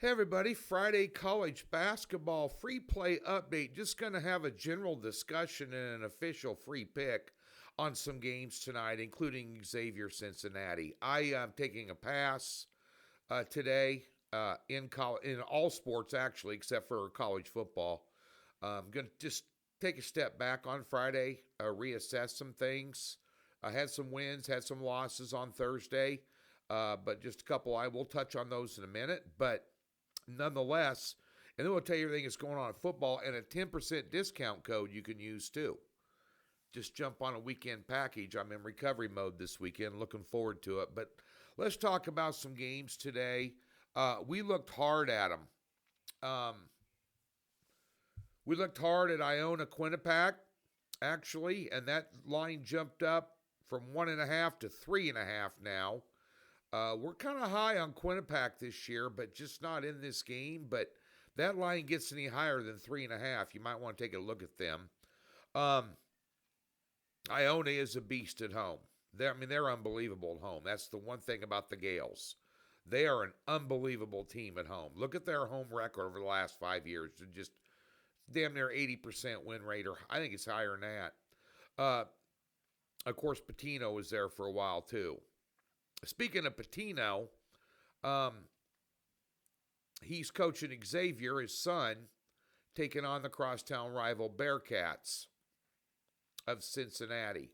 Hey everybody, Friday college basketball free play update. Just going to have a general discussion and an official free pick on some games tonight, including Xavier Cincinnati. I am taking a pass today in all sports actually, except for college football. I'm going to just take a step back on Friday, reassess some things. I had some wins, had some losses on Thursday, but just a couple. I will touch on those in a minute, but nonetheless, and then we'll tell you everything that's going on in football and a 10% discount code you can use too. Just jump on a weekend package. I'm in recovery mode this weekend, looking forward to it. But let's talk about some games today. We looked hard at them. We looked hard at Iona Quinnipiac, actually, and that line jumped up from 1.5 to 3.5 now. We're kind of high on Quinnipiac this year, but just not in this game. But that line gets any higher than 3.5, you might want to take a look at them. Iona is a beast at home. They're unbelievable at home. That's the one thing about the Gales. They are an unbelievable team at home. Look at their home record over the last 5 years. They're just damn near 80% win rate, or I think it's higher than that. Of course, Patino was there for a while too. Speaking of Patino, he's coaching Xavier, his son, taking on the crosstown rival Bearcats of Cincinnati.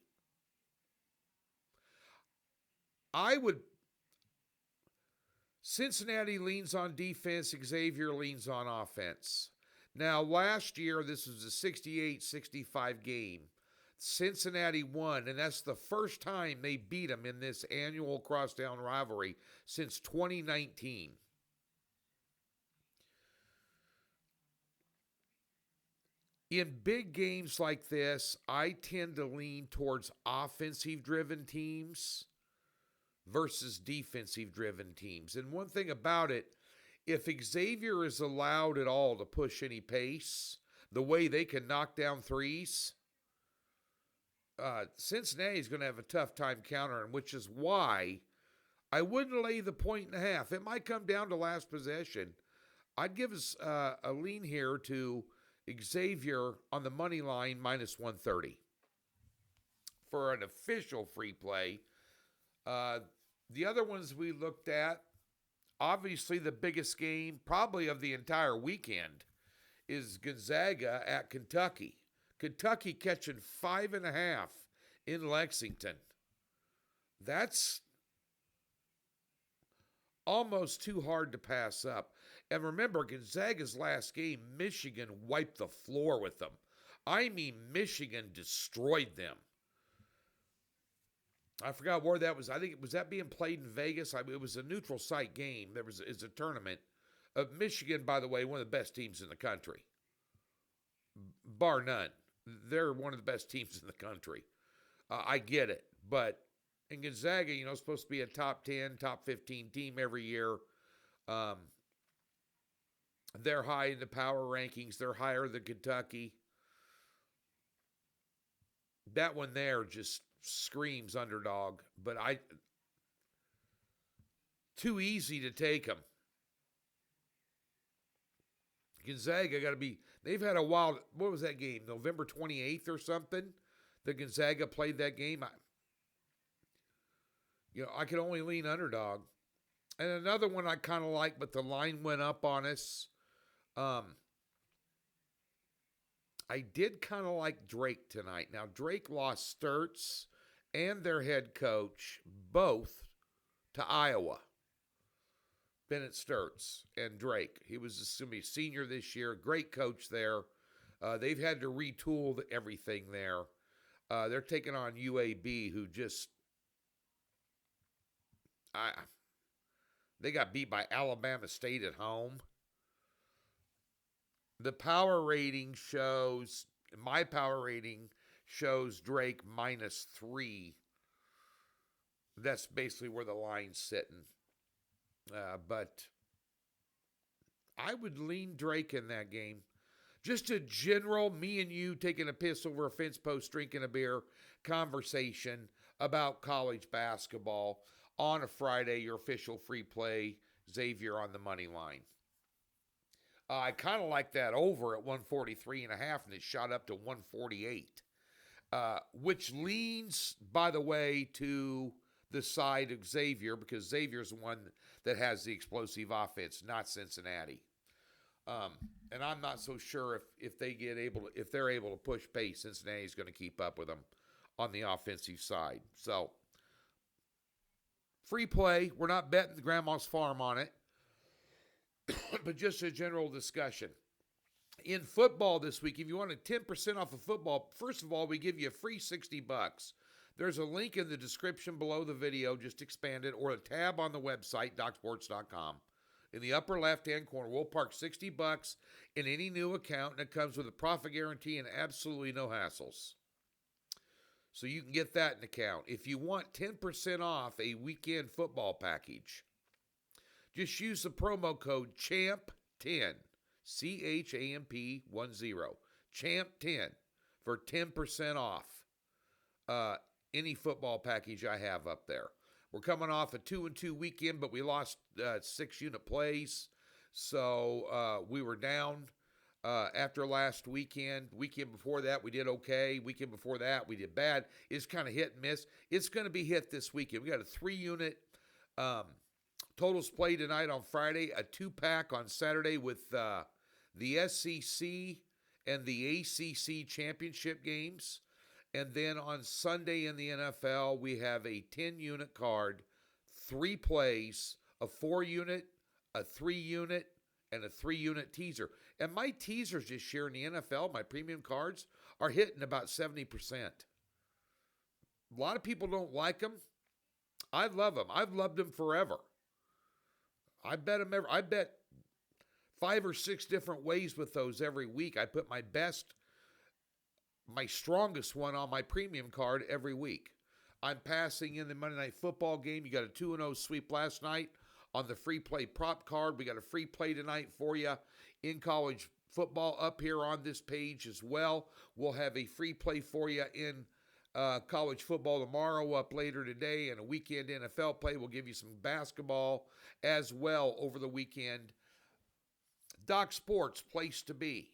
Cincinnati leans on defense, Xavier leans on offense. Now, last year, this was a 68-65 game. Cincinnati won, and that's the first time they beat them in this annual crosstown rivalry since 2019. In big games like this, I tend to lean towards offensive-driven teams versus defensive-driven teams. And one thing about it, if Xavier is allowed at all to push any pace, the way they can knock down threes, Cincinnati is going to have a tough time countering, which is why I wouldn't lay the 1.5. It might come down to last possession. I'd give us a lean here to Xavier on the money line minus 130 for an official free play. The other ones we looked at, obviously the biggest game probably of the entire weekend is Gonzaga at Kentucky. Kentucky catching 5.5 in Lexington. That's almost too hard to pass up. And remember, Gonzaga's last game, Michigan wiped the floor with them. I mean, Michigan destroyed them. I forgot where that was. I think was that being played in Vegas. It was a neutral site game. It's a tournament. Michigan, by the way, one of the best teams in the country, bar none. They're one of the best teams in the country. I get it, but in Gonzaga, supposed to be a top 10, top 15 team every year. They're high in the power rankings. They're higher than Kentucky. That one there just screams underdog, but too easy to take them. Gonzaga got to be, they've had a wild, what was that game, November 28th or something? The Gonzaga played that game. I could only lean underdog. And another one I kind of like, but the line went up on us. I did kind of like Drake tonight. Now, Drake lost Sturts and their head coach, both to Iowa. Bennett Sturts and Drake. He was going to be a senior this year. Great coach there. They've had to retool everything there. They're taking on UAB, who just they got beat by Alabama State at home. The power rating shows, my power rating shows Drake -3. That's basically where the line's sitting. But I would lean Drake in that game. Just a general, me and you taking a piss over a fence post, drinking a beer conversation about college basketball on a Friday, your official free play, Xavier on the money line. I kind of like that over at 143.5, and it shot up to 148, which leans, by the way, to the side of Xavier, because Xavier's the one that has the explosive offense, not Cincinnati. And I'm not so sure if they're able to push pace, Cincinnati's going to keep up with them on the offensive side. So free play. We're not betting the grandma's farm on it, but just a general discussion. In football this week, if you want a 10% off of football, first of all, we give you a free $60. There's a link in the description below the video, just expand it, or a tab on the website, docsports.com. In the upper left-hand corner, we'll park $60 in any new account, and it comes with a profit guarantee and absolutely no hassles. So you can get that in account. If you want 10% off a weekend football package, just use the promo code CHAMP10, CHAMP10, CHAMP10 for 10% off any football package I have up there. We're coming off a 2-2 weekend, but we lost 6 unit plays, so we were down after last weekend. Weekend before that, we did okay. Weekend before that, we did bad. It's kind of hit and miss. It's going to be hit this weekend. We got a 3-unit totals play tonight on Friday, a 2-pack on Saturday with the SEC and the ACC championship games. And then on Sunday in the NFL, we have a 10-unit card, 3 plays, a 4-unit, a 3-unit, and a 3-unit teaser. And my teasers this year in the NFL, my premium cards, are hitting about 70%. A lot of people don't like them. I love them. I've loved them forever. I bet 5 or 6 different ways with those every week. I put my strongest one on my premium card every week. I'm passing in the Monday Night Football game. You got a 2-0 sweep last night on the free play prop card. We got a free play tonight for you in college football up here on this page as well. We'll have a free play for you in college football tomorrow, up later today, and a weekend NFL play. We'll give you some basketball as well over the weekend. Doc Sports, place to be.